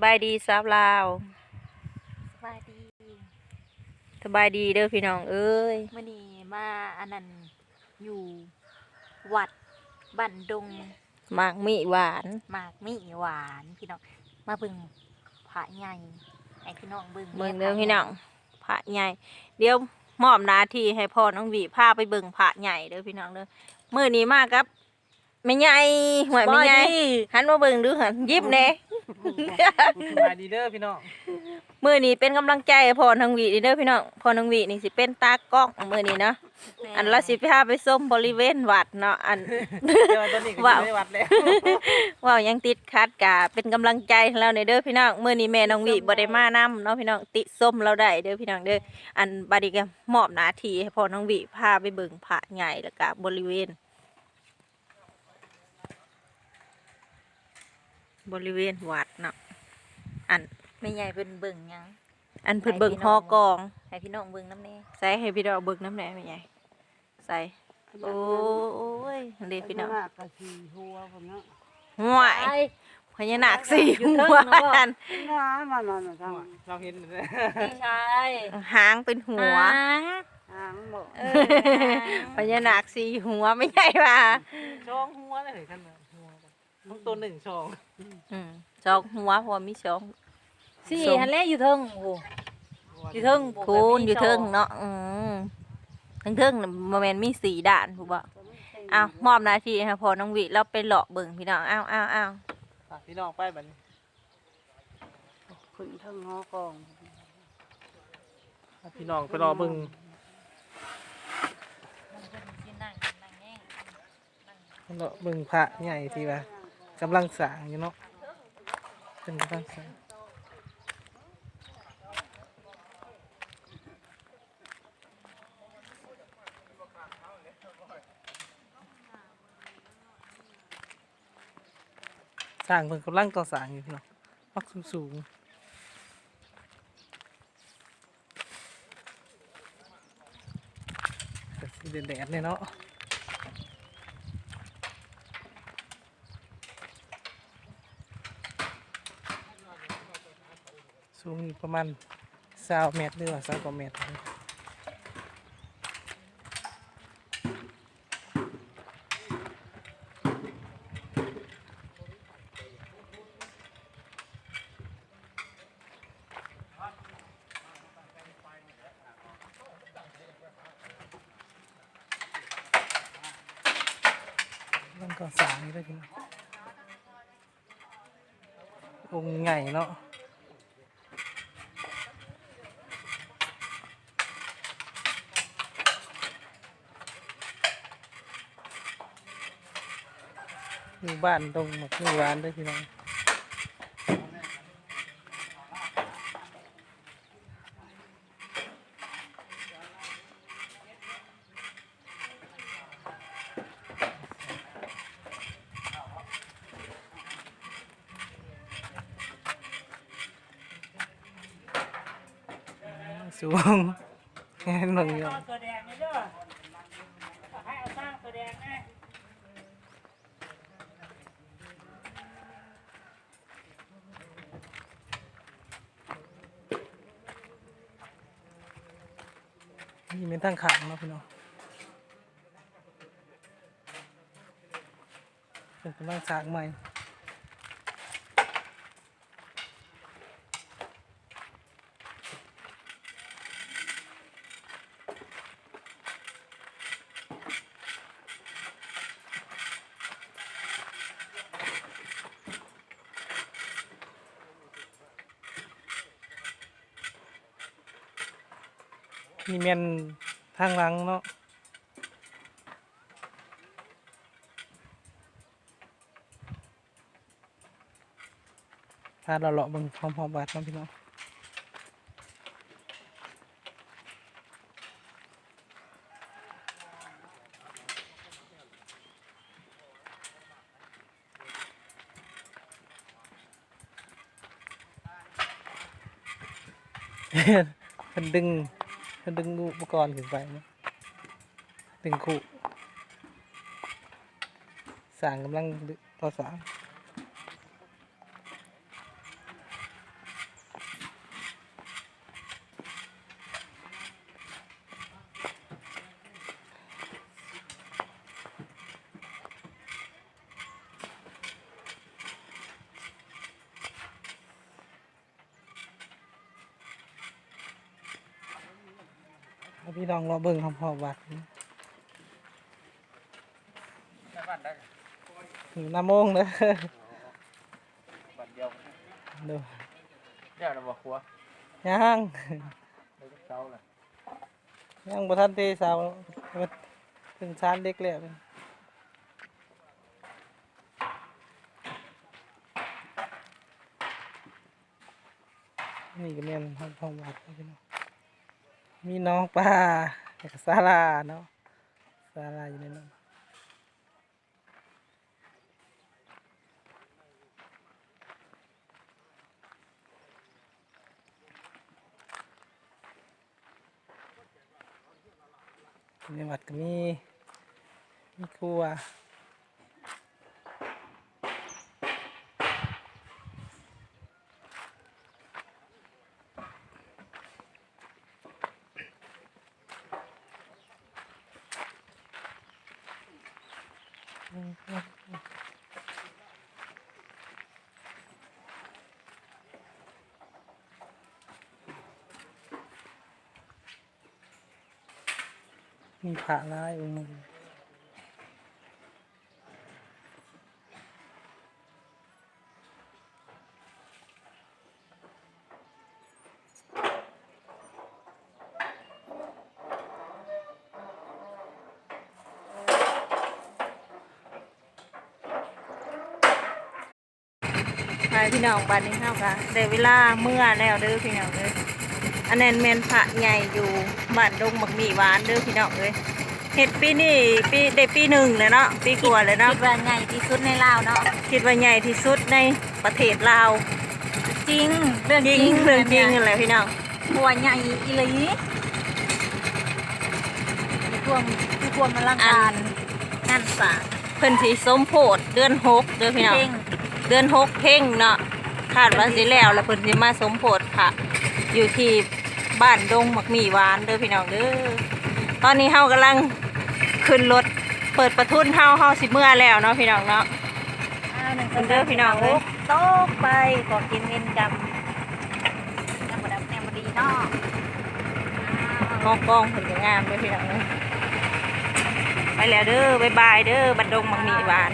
บายดีสาวลาวสบายดีสบายดีเด้อพี่น้องเอ้ยมื่อนี้มาอันนั้นอยู่วัดบันดงหมากมีหวาน หมากมิหวานพี่น้องมาเบิ่งพระใหญ่ให้พี่น้องเบิ่ง เบิ่ง แม่ เด้อ พระ พี่ ให น้ ญ่ องพระใหญ่เดี๋ยวมอบหน้าที่ให้พ่อน้องหวีพาไปเบิ่งพระใหญ่เด้อพี่น้องเด้อมื้อนี้มากับแม่ใหญ่หวยแม่ใหญ่หันมาเบิ่งดูหันยิ้มแหน่ สบายดีเด้อพี่น้อง มื้อนี้เป็นกำลังใจให้พ่อน้องหวีเด้อพี่น้องพ่อน้องหวีนี่สิเป็นตากล้องมื้อนี้เนาะอันละสิพาไปชมบริเวณวัดเนาะอัน เดี๋ยวตอนนี้ก็ ว้าว อยู่ในวัดแล้ว ว้าวยังติดคัดกะเป็นกำลังใจให้เราในเด้อพี่น้องมื้อนี้แม่น้องวิบ่ได้มานํเนาะพี่น้องติส้มเราได้เด้อพี่น้องเด้ออันบัดนี้ก็มอบหน้าที่ให้พ่อน้องวิพาไปเบิ่งพระใหญ่แล้วก็บริเวณวัดเนาะอัน แม่ใหญ่เพิ่นเบิ่งหยัง อันเพิ่นเบิ่งฮอกอง ให้พี่น้องเบิ่งนำแน่ ใส่ให้พี่น้องเบิ่งน้ำแหน่แม่ใหญ่ใส่โอ้ยเด้พี่น้อง กะสีหัวผมเนาะ ห่วยพญานาคสี่หัวอัน น้ามันทาง เราเห็นเลย พี่ชาย หางเป็นหัว หางบ่ พญานาคสี่หัวไม่ใช่ป่ะ ช่องหัวเลยท่านน่ะหัวน้องตัวหนึ่งช่อง สองหัวเพอมีสอง สี่หันแลอยู่เทิงโอ้อยู่เทิง คูณอยู่เทิงเนาะทั้งเทิงน่ะบ่แม่นมีสี่ด้านถูกบ่อ้าวมอบหน้าที่ให้พ่อน้องวิเราไปเลาะเบิ่งพี่น้องอ้าว พี่น้องไปบัดนี้ ขึ้นทั้งหอกอง พี่น้องไปรอเบิ่ง สินั่งแง่ง รอเบิ่งพระใหญ่ที่ว่ากำลังสร้างอยู่เนาะเป็นกำลังสร้างสร้างเพิ่นกำลังก่อสร้างอยู่พี่น้องมักสูงๆแต่สิแดดๆเนี่ยเนาะสูงอยู่ประมาณ20 เมตรหรือว่า20 กว่าเมตรมันก็สร้างนี่ได้พี่น้ององค์ใหญ่เนาะอยู่บ้านตรงหมกอยู่ร้านด้วยพี่น้องสูงแค่หนึ่งอยู่นี่เป็นทางขางเนาะพี่น้องเป็นกำลังสร้างใหม่นี่เมียนทางหลังเนาะพาเราเลาะเบิ่งพร้อมๆวัดเนาะพี่น้องเพิ่นดึงอุปกรณ์ขึ้นไปเนาะดึงคู่สร้างกำลังต่อสร้าง พี่น้องรอเบิ่งคำพอวัดอยู่น้ำโมงเลย บัดเดียว ดู เดี๋ยวเราบอกครัว ยัง เดี๋ยวจะเช้าเลย ยังบ่ทันเตะเสาถึงชานเด็กแล้วนี่ก็แม่นห้องวัดพี่น้องมีน้องปลาแล้วก็ศาลาเนาะศาลาอยู่ในนั้นในวัดก็มีครัวมีพระหลายองค์ ไปพี่น้องบ้านนี้เฮาก็ได้เวลาเมื่อแล้วเด้อพี่น้องเอ้ยอันนั้นแม่นพระใหญ่อยู่บ้านดงบักหมี่หวานเด้อพี่น้องเอ้ยเฮ็ดปีนี้ปีหนึ่งแล้วเนาะปีกว่าแล้วเนาะ คิดว่าใหญ่ที่สุดในลาวเนาะ คิดว่าใหญ่ที่สุดในประเทศลาว จริงเรื่อง จ จ ริ ริ ง ง เรื่องจริงอะไรพี่น้อง หัวใหญ่อีหลีมีความอลังการงานสร้าง เพิ่นสิสมโพธิเดือน6เด้อพี่น้อง เพ่ง เดือน6เพ่งเนาะคาดว่าสิแล้วแล้วเพิ่นสิมาสมโพธิพระอยู่ที่บ้านดงบักหมี่หวานเด้อพี่น้องเด้อตอนนี้เฮากำลังขึ้นรถเปิดประทุนเฮาสิเมื่อแล้วเนาะพี่น้องเนาะ เด้อพี่น้องเอ้ย โต๊ะไปก็กินเงินกำแนวบดำแนวบดีเนาะ งอกกล้องเพิ่นก็งามเด้อพี่น้องเอ้ยไปแล้วเด้อบ๊ายบายเด้อบัดดงบักหมี่หวาน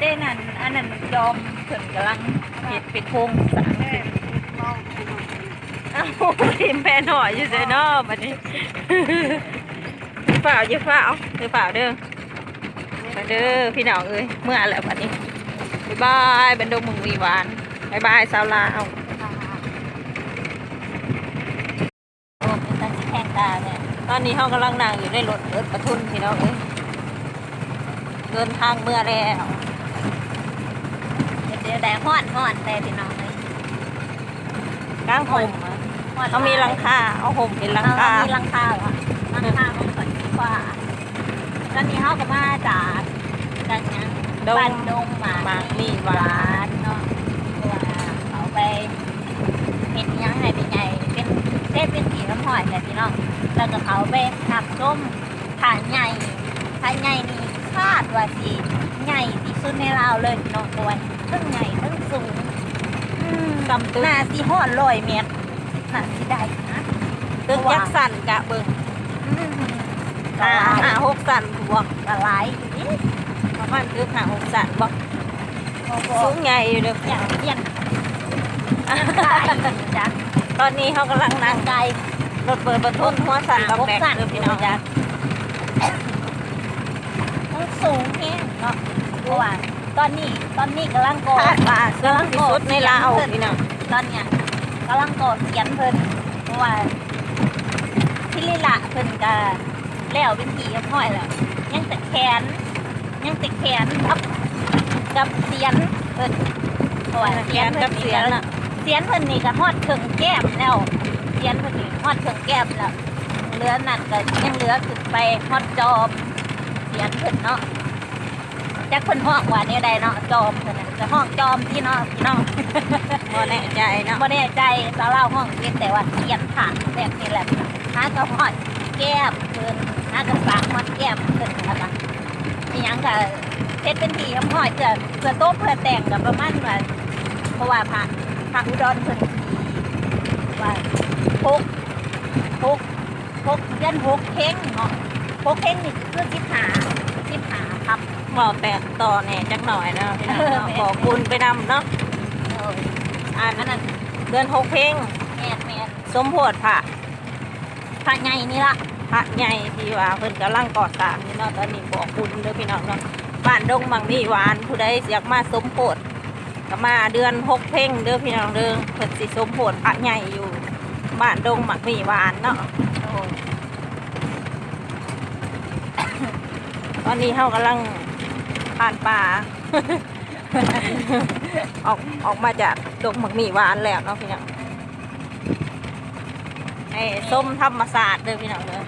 เด้นั่นอันนั้นมันยอมเพิ่นกำลังเฮ็ดเป็นโครงสร้างขึ้น อ้าวทีมแพนหอยอยู่เด้อเนาะบัดนี้ อย่าฝ่าวอย่าฝ่าวเด้อมาเด้อพี่น้องเอ้ยเมื่อแล้วบัดนี้บ๊ายบายบัดดงบักหมี่หวานบ๊ายบายสาวลาว โอ้เป็นตาสิแข่งตาเนี่ย ตอนนี้เฮากำลังนั่งอยู่ในรถประทุนพี่น้องเอ้ยเดินทางเมื่อแล้ว เดี๋ยวแต่ฮ้อนแต่พี่น้องเลย กลางห่มอะ ฮ้อน เขามีหลังคาเอาห่มเป็นหลังคา มีหลังคาเหรอหลังคามันก่อนดีกว่าตอนนี้เขาก็มาจากกันยัง ดง บ้านดงหมา หมากมีหวาน เนาะเพราะว่าเขาไปเห็นยังไงเป็นไงเป็นเทพเป็นผีน้ำหอยแต่พี่น้องแล้วก็เขาไปขับส้มผ่านใหญ่นี่คาดว่าสิใหญ่ที่สุดในลาวเลยพี่น้องตัวทั้งใหญ่ทั้งสูง กำตึก น่าสิฮอด100 เมตรน่าสิได้นะ ตึกยักษ์สั่นกะเบิ่ง หา 5-6สั่นบวก ละลายอยู่นี่ ประมาณตึก5-6สั่นบ่ โอ้โห สูงใหญ่อยู่เด้อ อย่างเตี้ยนตายจ้ะ ตอนนี้เขากำลังนั่ง ไกล รถเปิดประทุนหัวสั่นดอกแดก สั่น เด้อพี่น้อง จ้ะมันสูงแฮงเนาะเพราะว่าตอนนี้กำลังก่อ คาดว่าสูงที่สุดในลาวพี่น้อง ตอนเนี้ยกำลังก่อเขียนเพิ่นเพราะว่าที่ลีละเพิ่นก็แล้วเป็นผีกับห้อยแล้วยังแต่แขนกับเสียนเพิ่นเพราะว่า เขียนกับเสียนน่ะ เสียนเพิ่นนี่ก็ฮอดถึงแก้มแล้วเสียนเพิ่นนี่ฮอดถึงแก้มแล้วเหลือนั่นก็ยังเหลือขึ้นไปฮอดจอมเสียนเพิ่นเนาะจักเพิ่นฮ้องว่าแนวใดเนาะจอมเพิ่นน่ะจะฮ้องจอมพี่เนาะพี่น้อง บ่แน่ใจเนาะ บ่แน่ใจสาวเล่าห้องเรียนแต่ว่าเขียนผ่านแบบนี้แหละหากระหอดแก้มเพิ่นหากระสางหอดแก้มเพิ่นนะคะมีหยังก็เฮ็ดเป็นทีหอดเพื่อโต๊ะเพื่อแต่งกับประมาณว่าเพราะว่าพระอุดรเพิ่นสิว่าพก เดือนหกเพ่งเนาะหกเพ่งนี่คือ15ครับ บอกแต่ต่อแหน่จักหน่อยเนาะพี่น้องเนาะขอบคุณไปนำเนาะ อันนั้น เดือน6เพลง แม่น สมโพธิพระ พระใหญ่นี่ล่ะ พระใหญ่ที่ว่าเพิ่นกำลังก่อสร้างนี่เนาะตอนนี้บอกคุณเด้อพี่น้องเนาะบ้านดงมังมีหวานผู้ใดอยากมาสมโพธิก็มาเดือน6เพลงเด้อพี่น้องเด้อเพิ่นสิสมโพธิพระใหญ่อยู่บ้านดงมังมีหวานเนาะ โอ้ย ตอนนี้เฮากำลังผ่านป่า ออกมาจากดงมังมีหวานแล้วเนาะพี่น้องไอ้ส้มธรรมศาสตร์เด้อพี่น้องเด้อ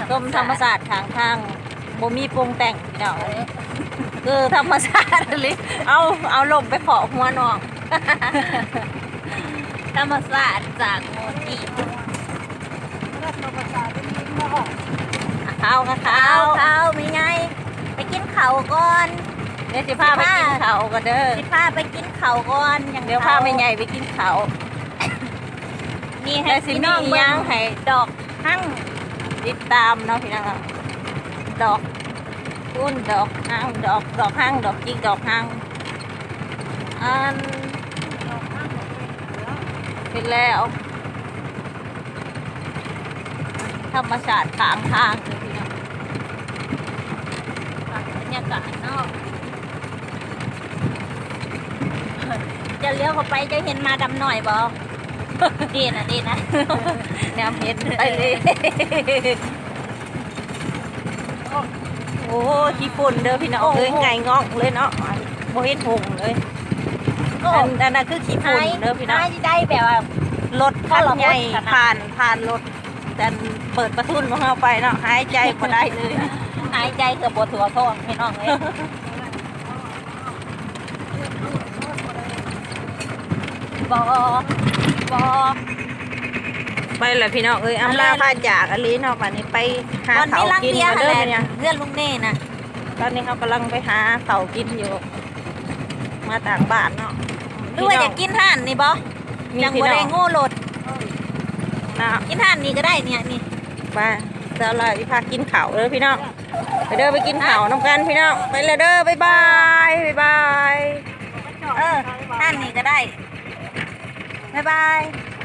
ส้มธรรมศาสตร์ทางบ่มีปรุงแต่งพี่น้องคือธรรมศาสตร์เลยเอาลมไปขอหัวน้อง ธรรมศาสตร์จากโมนี เอาค่ะ เขาไม่ไงไปกินเขาวก่อน เดี๋ยวสิพาไปกินเขาวกันเด้อ สิพาไปกินเขาวก่อนอย่าง เดี๋ยวพาแม่ใหญ่ไปกินเขาว นี่ให้ แล้วสิ พี่ มี น้อง อีห เบิ่ ยัง ง ให้ดอกหั่งติดตามเนาะพี่น้องดอกตุ้นดอกหั่งดอกหั่งดอกจิกดอกหั่งอันเป็นแล้วธรรมชาติทางเลยพี่น้อง บรรยากาศเนาะจะเลี้ยวเข้าไปจะเห็นมาดำหน่อยบ่ ดีนะ แนวเห็นไปเลยโอ้ขี้ฝุ่นเด้อพี่น้องเอ้ยไงงอกเลยเนาะโมเห็นหงเลย โอ้ อันนั้นคือขี้ฝุ่นเด้อพี่น้อง ได้แบบว่าร ถคันใหญ่ผ่านรถแต่เปิดประทุนของเราไปเนาะหายใจก็ได้เลย หายใจเกือบปวดหัวท้องพี่น้องเลยบอ ไปเลยพี่น้องเอ้ยอำลาพาจากอลีเนาะป่านนี้ไปหา วัน เขา นี้ลัง กิน เบียร์ กัน อะไร เด้อเนี่ย เพื่อนลุงเน่นะ ตอนนี้เขากำลังไปหาเขากินอยู่ มาต่างบ้านเนาะ หรือว่าจะกินห่านนี่บ่ มี ยัง พี่ บ่ น้ ได้ อง โง่โหลด นะ กินห่านนี่ก็ได้เนี่ยนี่ มาเดี๋ยวเราพากินเขาวเลยพี่น้องไปเด้อไปกินเขาวน้ำกันพี่น้องไปเลยเด้อบ๊ายบายบ๊ายบาย ห่านนี่ก็ได้บ๊ายบาย บ